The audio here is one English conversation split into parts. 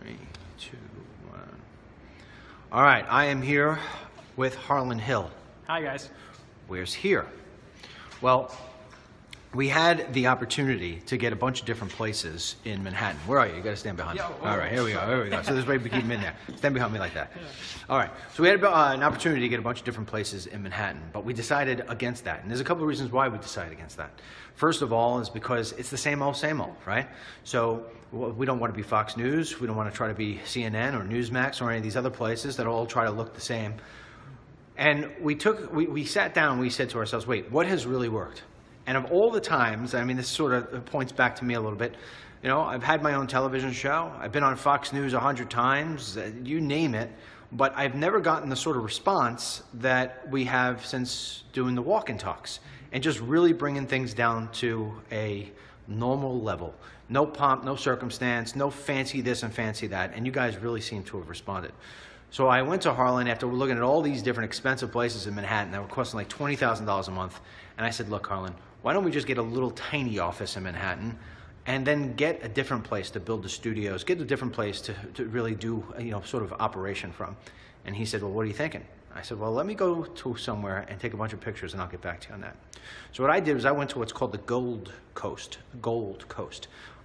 3, 2, 1. All right, I am here with Harlan Hill. Hi, guys. Where's here? Well, we had the opportunity to get a bunch of different places in Manhattan. Where are you? You got to stand behind me. All right, here we go. Here we go. So this way we keep them in there. Stand behind me like that. All right. So we had an opportunity to get a bunch of different places in Manhattan, but we decided against that. And there's a couple of reasons why we decided against that. First of all is because it's the same old, right? So we don't want to be Fox News. We don't want to try to be CNN or Newsmax or any of these other places that all try to look the same. And we sat down and we said to ourselves, wait, what has really worked? And of all the times, I mean, this sort of points back to me a little bit. You know, I've had my own television show. I've been on Fox News 100 times, you name it. But I've never gotten the sort of response that we have since doing the walk and talks and just really bringing things down to a normal level. No pomp, no circumstance, no fancy this and fancy that. And you guys really seem to have responded. So I went to Harlan after looking at all these different expensive places in Manhattan that were costing like $20,000 a month. And I said, look, Harlan, why don't we just get a little tiny office in Manhattan and then get a different place to build the studios, get a different place to really do, you know, sort of operation from. And he said, well, what are you thinking? I said, well, let me go to somewhere and take a bunch of pictures and I'll get back to you on that. So what I did was I went to what's called the Gold Coast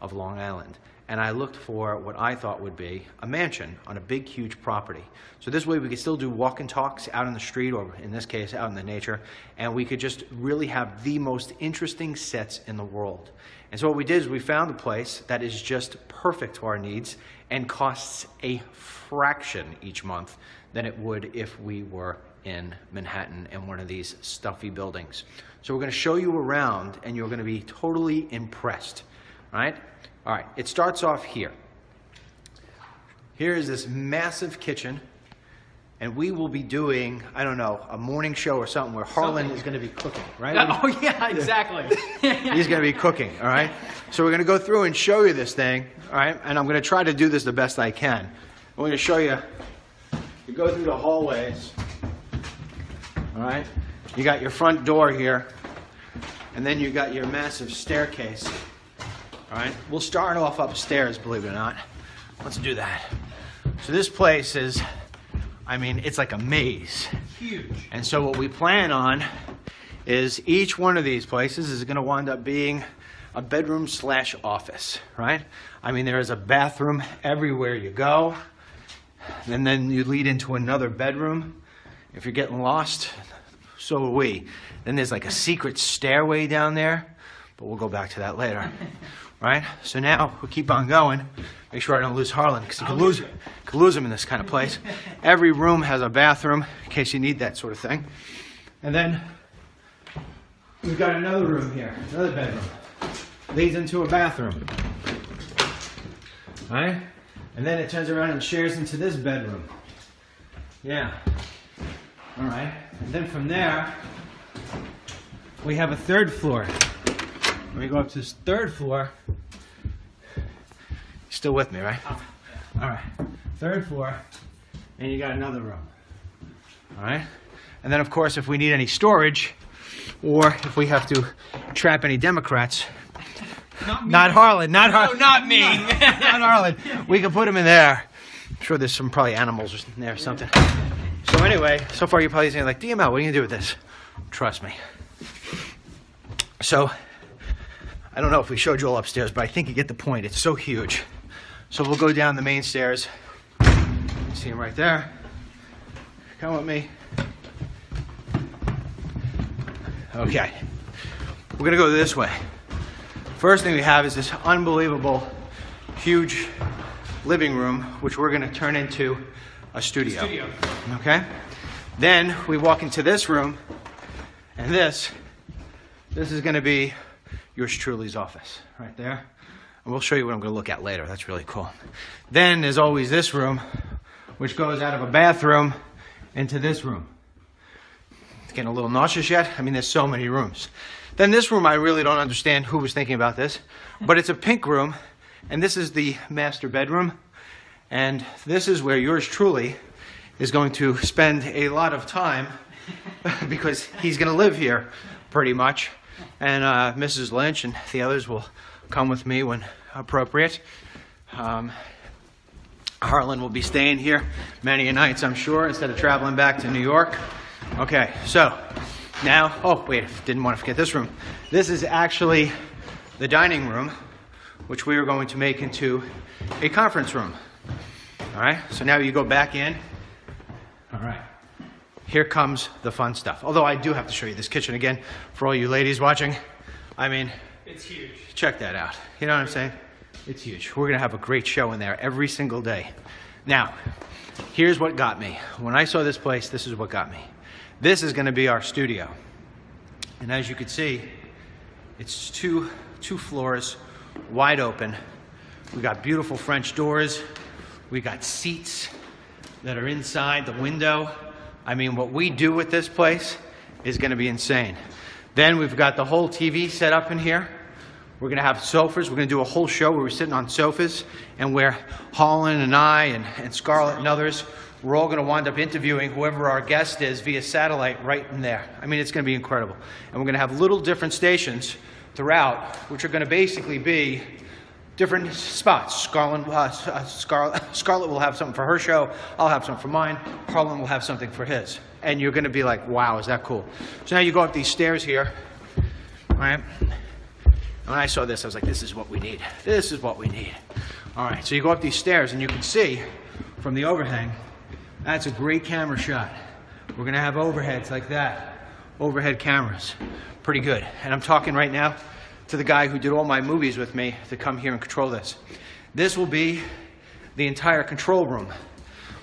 of Long Island. And I looked for what I thought would be a mansion on a big, huge property. So this way we could still do walk and talks out in the street, or in this case, out in the nature, and we could just really have the most interesting sets in the world. And so what we did is we found a place that is just perfect to our needs and costs a fraction each month than it would if we were in Manhattan in one of these stuffy buildings. So we're going to show you around, and you're going to be totally impressed, right? All right, it starts off here. Here is this massive kitchen, and we will be doing, I don't know, a morning show or something where Harlan is going to be cooking, right? Oh, yeah, exactly. He's going to be cooking, all right? So we're going to go through and show you this thing, all right? And I'm going to try to do this the best I can. I'm going to show you, you go through the hallways, all right? You got your front door here, and then you got your massive staircase. All right, we'll start off upstairs, believe it or not. Let's do that. So this place is, I mean, it's like a maze. Huge. And so what we plan on is each one of these places is going to wind up being a bedroom / office, right? I mean, there is a bathroom everywhere you go. And then you lead into another bedroom. If you're getting lost, so are we. Then there's like a secret stairway down there, but we'll go back to that later. Right? So now we'll keep on going. Make sure I don't lose Harlan, because you could lose him in this kind of place. Every room has a bathroom in case you need that sort of thing. And then we've got another room here, another bedroom. Leads into a bathroom. All right? And then it turns around and shares into this bedroom. Yeah. All right. And then from there, we have a third floor. When we go up to this third floor, you're still with me, right? All right, third floor, and you got another room. All right, and then of course, if we need any storage, or if we have to trap any Democrats, not Harlan, not Harlan, no, not me, not Harlan, we can put them in there. I'm sure there's some probably animals in there or something. So anyway, so far you're probably saying like, DML, what are you gonna do with this? Trust me. So. I don't know if we showed you all upstairs, but I think you get the point. It's so huge. So we'll go down the main stairs. See him right there. Come with me. Okay. We're going to go this way. First thing we have is this unbelievable, huge living room, which we're going to turn into a studio. Okay? Then we walk into this room, and this is going to be yours truly's office right there. And we'll show you what I'm going to look at later. That's really cool. Then there's always this room, which goes out of a bathroom into this room. It's getting a little nauseous yet? I mean, there's so many rooms. Then this room, I really don't understand who was thinking about this, but it's a pink room, and this is the master bedroom. And this is where yours truly is going to spend a lot of time because he's going to live here pretty much. And Mrs. Lynch and the others will come with me when appropriate. Harlan will be staying here many nights, I'm sure, instead of traveling back to New York. Okay, so now, oh wait, didn't want to forget this room. This is actually the dining room, which we are going to make into a conference room. All right, so now you go back in. All right, here comes the fun stuff. Although I do have to show you this kitchen again for all you ladies watching. I mean, It's huge. check that out. You know what I'm saying? It's huge. We're gonna have a great show in there every single day. Now, here's what got me. When I saw this place, this is what got me. This is gonna be our studio. And as you can see, it's two floors, wide open. We got beautiful French doors. We got seats that are inside the window. I mean, what we do with this place is gonna be insane. Then we've got the whole TV set up in here. We're gonna have sofas. We're gonna do a whole show where we're sitting on sofas and where Holland and I and Scarlett and others, we're all gonna wind up interviewing whoever our guest is via satellite right in there. I mean, it's gonna be incredible. And we're gonna have little different stations throughout, which are gonna basically be different spots. Scarlett will have something for her show. I'll have something for mine. Harlan will have something for his. And you're gonna be like, wow, is that cool? So now you go up these stairs here, all right? When I saw this, I was like, this is what we need. This is what we need. All right, so you go up these stairs and you can see from the overhang, that's a great camera shot. We're gonna have overheads like that. Overhead cameras, pretty good. And I'm talking right now to the guy who did all my movies with me to come here and control this. This will be the entire control room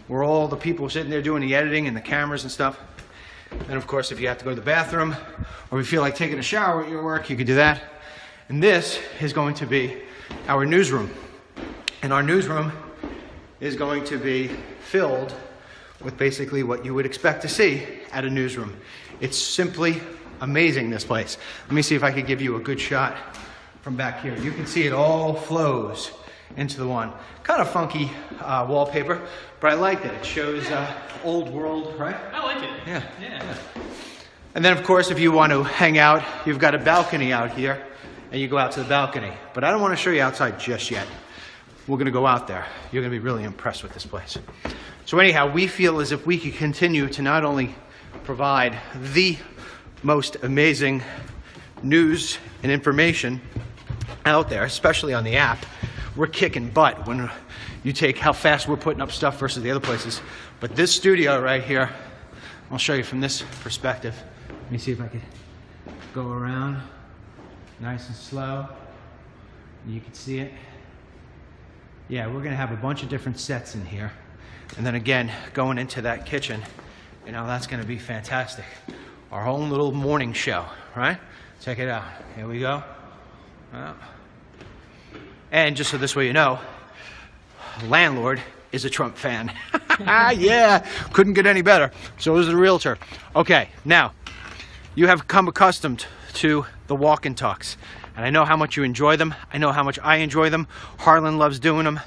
where all the people sitting there doing the editing and the cameras and stuff. And of course, if you have to go to the bathroom or you feel like taking a shower at your work, you could do that. And this is going to be our newsroom. And our newsroom is going to be filled with basically what you would expect to see at a newsroom. It's simply amazing, this place. Let me see if I could give you a good shot from back here. You can see it all flows into the one. Kind of funky wallpaper, but I like it. It shows old world, right? I like it. Yeah. And then of course, if you want to hang out, you've got a balcony out here. And you go out to the balcony. But I don't want to show you outside just yet. We're going to go out there. You're going to be really impressed with this place. So anyhow, we feel as if we could continue to not only provide the most amazing news and information out there, especially on the app. We're kicking butt when you take how fast we're putting up stuff versus the other places. But this studio right here, I'll show you from this perspective. Let me see if I can go around. Nice and slow. You can see it. Yeah, we're gonna have a bunch of different sets in here. And then again, going into that kitchen, you know, that's gonna be fantastic. Our own little morning show, right? Check it out. Here we go. And just so this way you know, landlord is a Trump fan. Yeah, couldn't get any better. So is the realtor. Okay, now, you have come accustomed to the walk and talks. And I know how much you enjoy them. I know how much I enjoy them. Harlan loves doing them.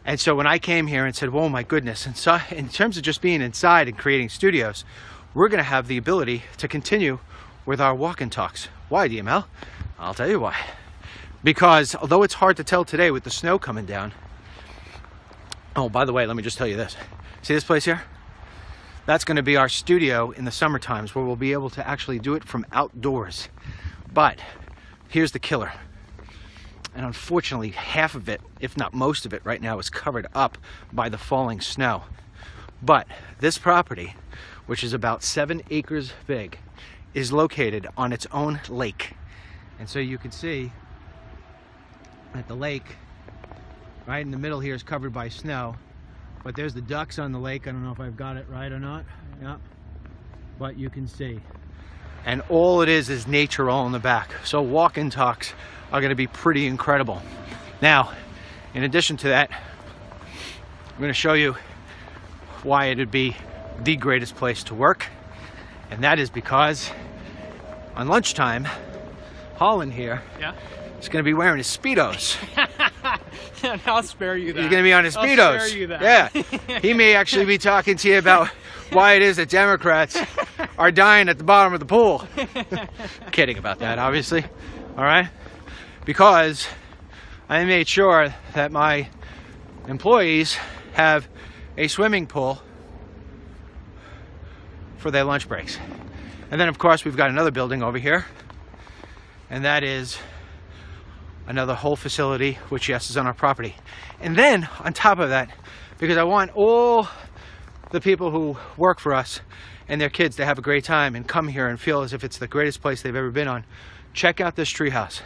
And so when I came here and said, whoa, my goodness, and so in terms of just being inside and creating studios, we're gonna have the ability to continue with our walk and talks. Why, DML? I'll tell you why. Because although it's hard to tell today with the snow coming down, oh, by the way, let me just tell you this. See this place here? That's going to be our studio in the summer times where we'll be able to actually do it from outdoors. But here's the killer. And unfortunately, half of it, if not most of it right now, is covered up by the falling snow. But this property, which is about 7 acres big, is located on its own lake. And so you can see that the lake right in the middle here is covered by snow. But there's the ducks on the lake. I don't know if I've got it right or not. Yep. But you can see. And all it is nature all in the back. So walk and talks are going to be pretty incredible. Now, in addition to that, I'm going to show you why it would be the greatest place to work. And that is because on lunchtime, Holland here is going to be wearing his Speedos. I'll spare you that. He's going to be on his Speedos. I'll spare you that. Yeah. He may actually be talking to you about why it is that Democrats are dying at the bottom of the pool. Kidding about that, obviously. All right? Because I made sure that my employees have a swimming pool for their lunch breaks. And then of course we've got another building over here, and that is another whole facility, which yes is on our property. And then on top of that, because I want all the people who work for us and their kids to have a great time and come here and feel as if it's the greatest place they've ever been on, check out this treehouse.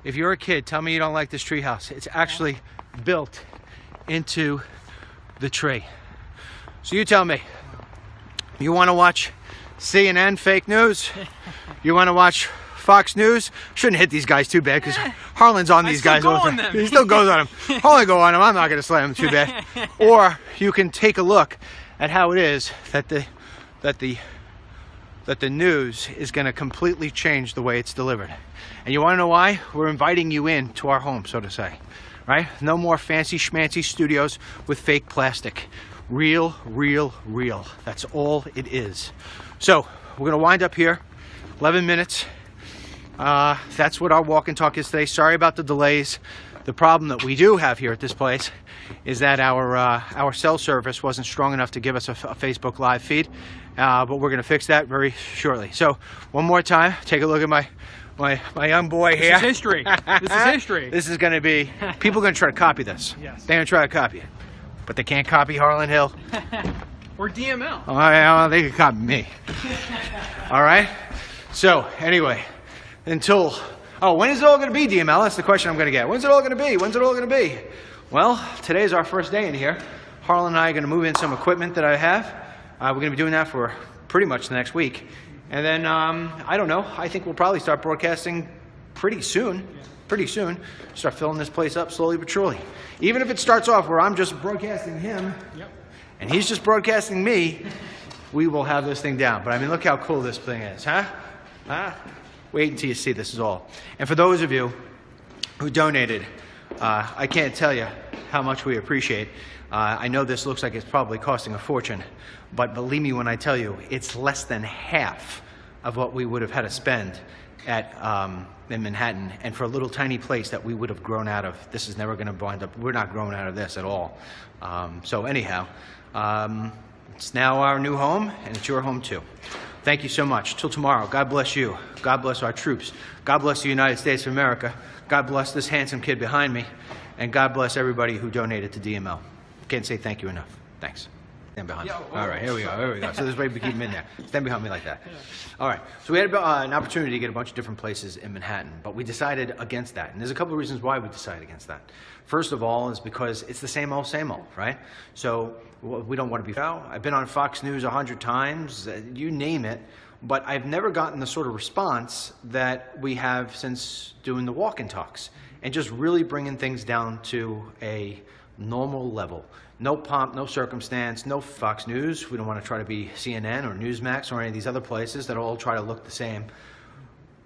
If you're a kid, tell me you don't like this treehouse. It's actually built into the tree. So you tell me, you want to watch CNN fake news? You want to watch Fox News? Shouldn't hit these guys too bad because Harlan's on these guys all the time. He still goes on them. Harlan go on them. I'm not going to slam them too bad. Or you can take a look at how it is that the news is going to completely change the way it's delivered. And you want to know why? We're inviting you in to our home, so to say, right? No more fancy schmancy studios with fake plastic. Real, real, real. That's all it is. So we're going to wind up here, 11 minutes. That's what our walk and talk is today. Sorry about the delays. The problem that we do have here at this place is that our cell service wasn't strong enough to give us a Facebook Live feed, but we're going to fix that very shortly. So one more time, take a look at my young boy here. This is history. This is history. This is going to be, people are going to try to copy this. Yes. They're going to try to copy it, but they can't copy Harlan Hill. Or DML. Oh, yeah, they can copy me. All right? So anyway, when is it all going to be, DML? That's the question I'm going to get. When's it all going to be? When's it all going to be? Well, today's our first day in here. Harlan and I are going to move in some equipment that I have. We're going to be doing that for pretty much the next week. And then, I don't know, I think we'll probably start broadcasting pretty soon. Pretty soon. Start filling this place up slowly but surely. Even if it starts off where I'm just broadcasting him, and he's just broadcasting me, we will have this thing down. But I mean, look how cool this thing is, huh? Wait until you see this is all. And for those of you who donated, I can't tell you how much we appreciate. I know this looks like it's probably costing a fortune, but believe me when I tell you, it's less than half of what we would have had to spend at in Manhattan, and for a little tiny place that we would have grown out of. This is never going to wind up. We're not growing out of this at all. So anyhow, it's now our new home, and it's your home too. Thank you so much. Till tomorrow, God bless you. God bless our troops. God bless the United States of America. God bless this handsome kid behind me. And God bless everybody who donated to DML. Can't say thank you enough. Thanks. Stand behind me. All right, here we go. Here we go. So this way we keep him in there. Stand behind me like that. All right. So we had an opportunity to get a bunch of different places in Manhattan, but we decided against that. And there's a couple of reasons why we decided against that. First of all is because it's the same old, right? So we don't want to be. I've been on Fox News 100 times, you name it, but I've never gotten the sort of response that we have since doing the walk and talks and just really bringing things down to a normal level. No pomp, no circumstance, no Fox News. We don't want to try to be CNN or Newsmax or any of these other places that all try to look the same.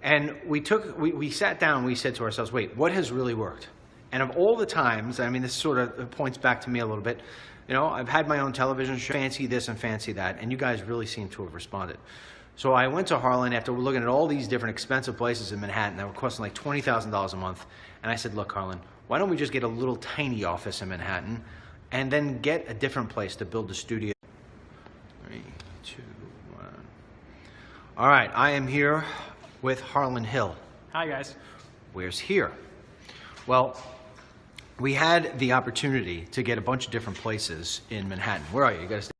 And we sat down and we said to ourselves, wait, what has really worked? And of all the times, I mean, this sort of points back to me a little bit. You know, I've had my own television show, fancy this and fancy that, and you guys really seem to have responded. So I went to Harlan after looking at all these different expensive places in Manhattan that were costing like $20,000 a month. And I said, look, Harlan, why don't we just get a little tiny office in Manhattan and then get a different place to build a studio? 3, 2, 1. All right, I am here with Harlan Hill. Hi, guys. Where's here? Well, we had the opportunity to get a bunch of different places in Manhattan. Where are you? You got to stay.